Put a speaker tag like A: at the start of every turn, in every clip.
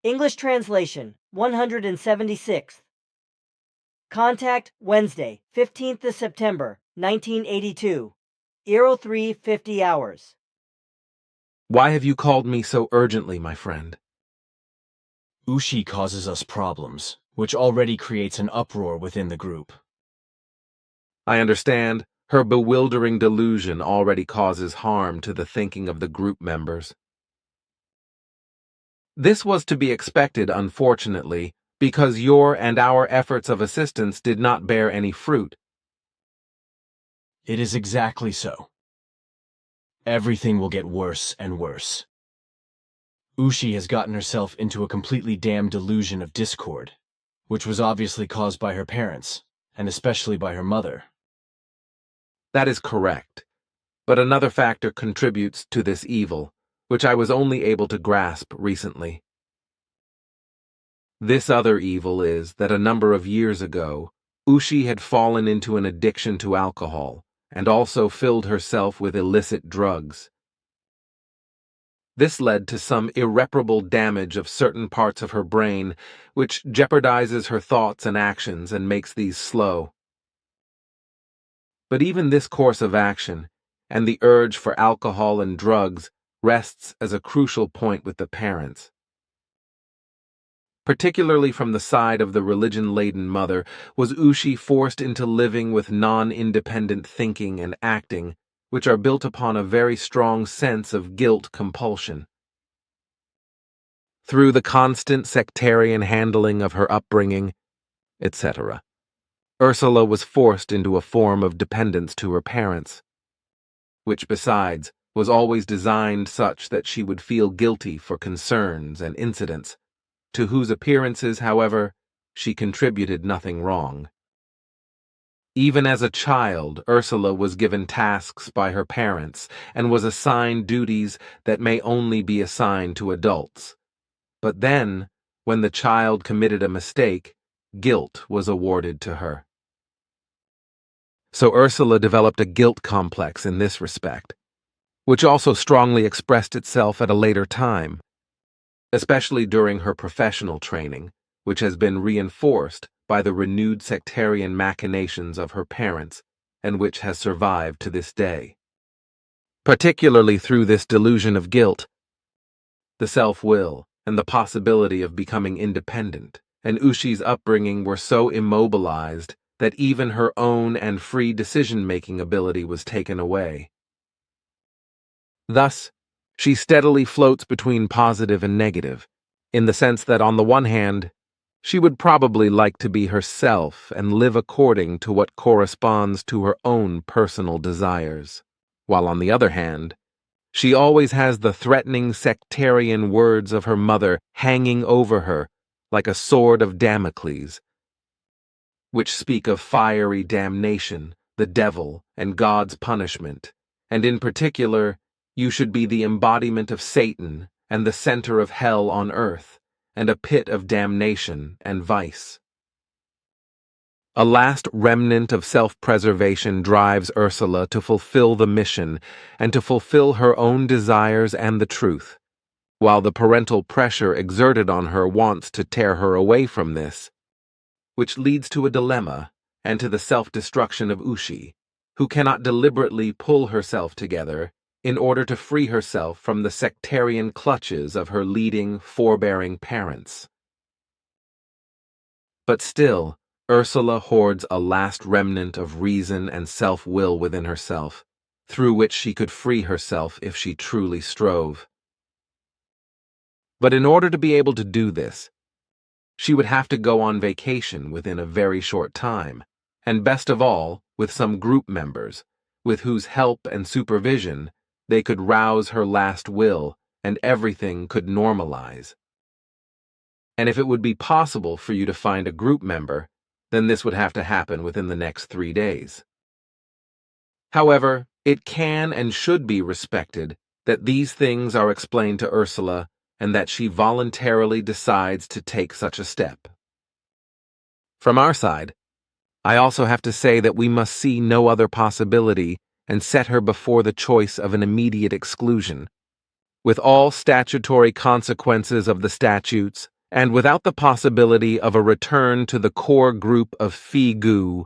A: English translation 176th. Contact Wednesday, 15th of September, 1982. 03:50 hours.
B: Why have you called me so urgently, my friend?
C: Ushi causes us problems, which already creates an uproar within the group.
B: I understand. Her bewildering delusion already causes harm to the thinking of the group members. This was to be expected, unfortunately, because your and our efforts of assistance did not bear any fruit.
C: It is exactly so. Everything will get worse and worse. Ushi has gotten herself into a completely damned delusion of discord, which was obviously caused by her parents, and especially by her mother.
B: That is correct. But another factor contributes to this evil, which I was only able to grasp recently. This other evil is that a number of years ago, Ushi had fallen into an addiction to alcohol, and also filled herself with illicit drugs. This led to some irreparable damage of certain parts of her brain, which jeopardizes her thoughts and actions and makes these slow. But even this course of action, and the urge for alcohol and drugs, rests as a crucial point with the parents. Particularly from the side of the religion-laden mother, was Ushi forced into living with non-independent thinking and acting, which are built upon a very strong sense of guilt compulsion. Through the constant sectarian handling of her upbringing, etc., Ursula was forced into a form of dependence to her parents, which besides was always designed such that she would feel guilty for concerns and incidents, to whose appearances, however, she contributed nothing wrong. Even as a child, Ursula was given tasks by her parents and was assigned duties that may only be assigned to adults. But then, when the child committed a mistake, guilt was awarded to her. So Ursula developed a guilt complex in this respect, which also strongly expressed itself at a later time, especially during her professional training, which has been reinforced by the renewed sectarian machinations of her parents, and which has survived to this day. Particularly through this delusion of guilt, the self-will, and the possibility of becoming independent, and Ushi's upbringing were so immobilized that even her own and free decision-making ability was taken away. Thus, she steadily floats between positive and negative, in the sense that on the one hand, she would probably like to be herself and live according to what corresponds to her own personal desires, while on the other hand, she always has the threatening sectarian words of her mother hanging over her like a sword of Damocles, which speak of fiery damnation, the devil, and God's punishment, and in particular, you should be the embodiment of Satan and the center of hell on earth, and a pit of damnation and vice. A last remnant of self-preservation drives Ursula to fulfill the mission and to fulfill her own desires and the truth, while the parental pressure exerted on her wants to tear her away from this, which leads to a dilemma and to the self-destruction of Ushi, who cannot deliberately pull herself together in order to free herself from the sectarian clutches of her leading, forbearing parents. But still, Ursula hoards a last remnant of reason and self-will within herself, through which she could free herself if she truly strove. But in order to be able to do this, she would have to go on vacation within a very short time, and best of all, with some group members, with whose help and supervision they could rouse her last will and everything could normalize. And if it would be possible for you to find a group member, then this would have to happen within the next 3 days. However, it can and should be respected that these things are explained to Ursula and that she voluntarily decides to take such a step. From our side, I also have to say that we must see no other possibility and set her before the choice of an immediate exclusion, with all statutory consequences of the statutes and without the possibility of a return to the core group of Phi Gu,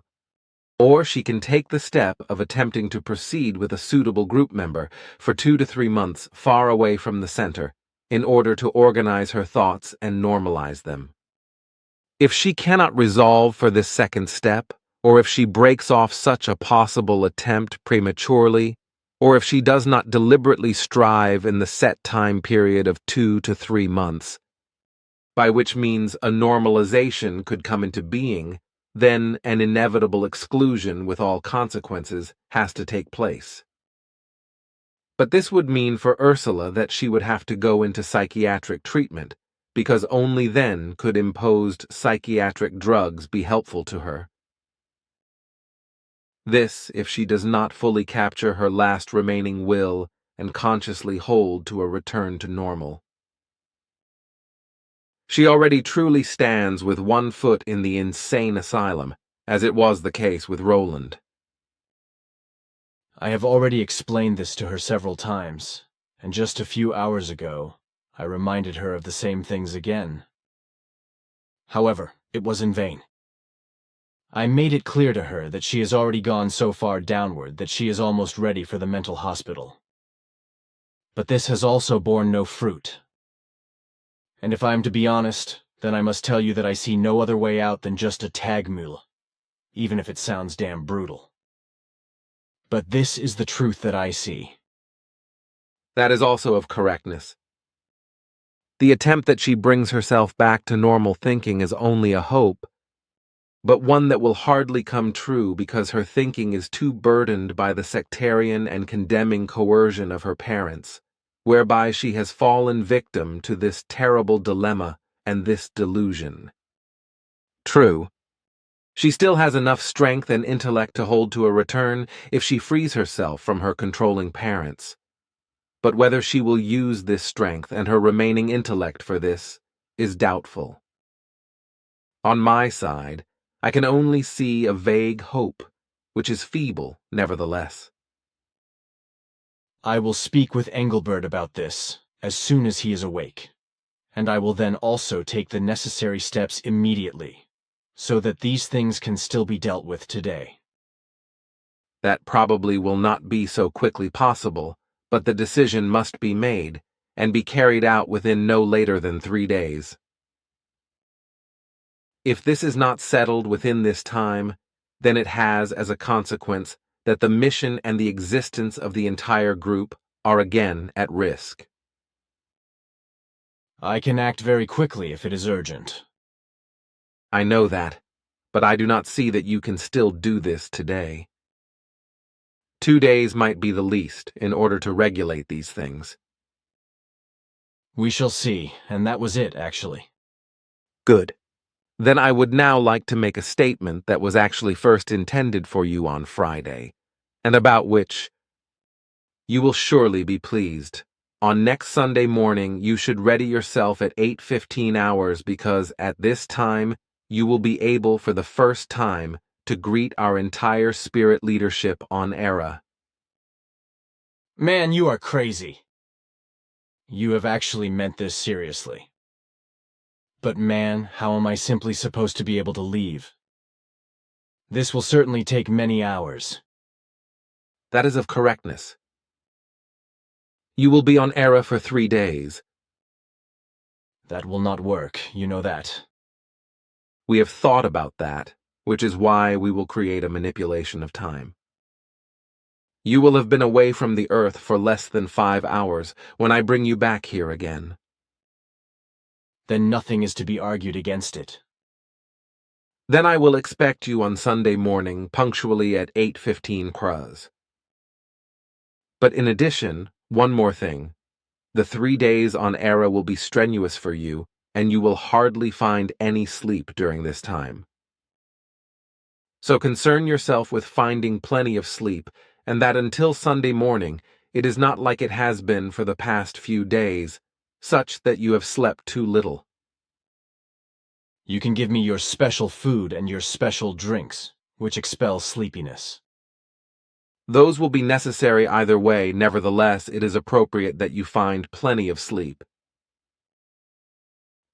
B: or she can take the step of attempting to proceed with a suitable group member for 2 to 3 months far away from the center in order to organize her thoughts and normalize them. If she cannot resolve for this second step, or if she breaks off such a possible attempt prematurely, or if she does not deliberately strive in the set time period of 2 to 3 months, by which means a normalization could come into being, then an inevitable exclusion with all consequences has to take place. But this would mean for Ursula that she would have to go into psychiatric treatment, because only then could imposed psychiatric drugs be helpful to her. This, if she does not fully capture her last remaining will and consciously hold to a return to normal. She already truly stands with one foot in the insane asylum, as it was the case with Roland.
C: I have already explained this to her several times, and just a few hours ago, I reminded her of the same things again. However, it was in vain. I made it clear to her that she has already gone so far downward that she is almost ready for the mental hospital. But this has also borne no fruit. And if I am to be honest, then I must tell you that I see no other way out than just a tagmul, even if it sounds damn brutal. But this is the truth that I see.
B: That is also of correctness. The attempt that she brings herself back to normal thinking is only a hope, but one that will hardly come true because her thinking is too burdened by the sectarian and condemning coercion of her parents, whereby she has fallen victim to this terrible dilemma and this delusion. True, she still has enough strength and intellect to hold to a return if she frees herself from her controlling parents. But whether she will use this strength and her remaining intellect for this is doubtful. On my side, I can only see a vague hope, which is feeble, nevertheless.
C: I will speak with Engelbert about this as soon as he is awake, and I will then also take the necessary steps immediately, so that these things can still be dealt with today.
B: That probably will not be so quickly possible, but the decision must be made, and be carried out within no later than 3 days. If this is not settled within this time, then it has as a consequence that the mission and the existence of the entire group are again at risk.
C: I can act very quickly if it is urgent.
B: I know that, but I do not see that you can still do this today. 2 days might be the least in order to regulate these things.
C: We shall see, and that was it, actually.
B: Good. Then I would now like to make a statement that was actually first intended for you on Friday, and about which you will surely be pleased. On next Sunday morning, you should ready yourself at 8:15 hours because at this time, you will be able for the first time to greet our entire spirit leadership on Era.
C: Man, you are crazy. You have actually meant this seriously. But man, how am I simply supposed to be able to leave? This will certainly take many hours.
B: That is of correctness. You will be on Era for 3 days.
C: That will not work, you know that.
B: We have thought about that, which is why we will create a manipulation of time. You will have been away from the Earth for less than 5 hours when I bring you back here again.
C: Then nothing is to be argued against it.
B: Then I will expect you on Sunday morning punctually at 8:15 Cruz. But in addition, one more thing. The 3 days on Era will be strenuous for you, and you will hardly find any sleep during this time. So concern yourself with finding plenty of sleep, and that until Sunday morning, it is not like it has been for the past few days, such that you have slept too little.
C: You can give me your special food and your special drinks, which expel sleepiness.
B: Those will be necessary either way. Nevertheless, it is appropriate that you find plenty of sleep.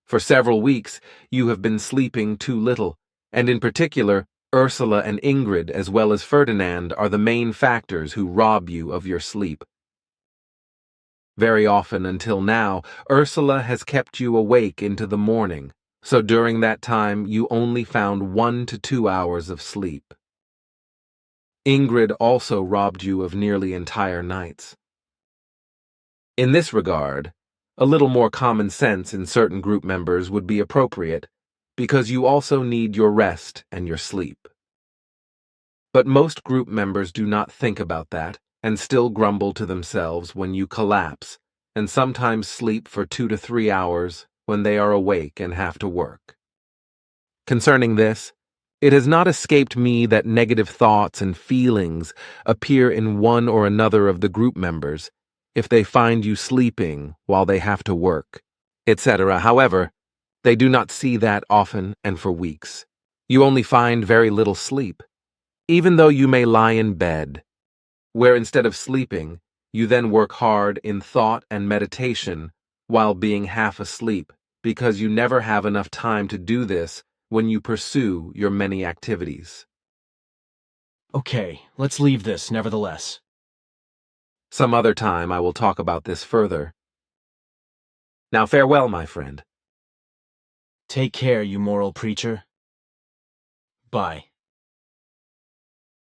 B: For several weeks, you have been sleeping too little, and in particular, Ursula and Ingrid, as well as Ferdinand, are the main factors who rob you of your sleep. Very often until now, Ursula has kept you awake into the morning, so during that time you only found 1 to 2 hours of sleep. Ingrid also robbed you of nearly entire nights. In this regard, a little more common sense in certain group members would be appropriate, because you also need your rest and your sleep. But most group members do not think about that and still grumble to themselves when you collapse and sometimes sleep for 2 to 3 hours when they are awake and have to work. Concerning this, it has not escaped me that negative thoughts and feelings appear in one or another of the group members if they find you sleeping while they have to work, etc. However, they do not see that often and for weeks. You only find very little sleep, even though you may lie in bed, where instead of sleeping, you then work hard in thought and meditation while being half asleep, because you never have enough time to do this when you pursue your many activities.
C: Okay, let's leave this, nevertheless.
B: Some other time I will talk about this further. Now farewell, my friend.
C: Take care, you moral preacher. Bye.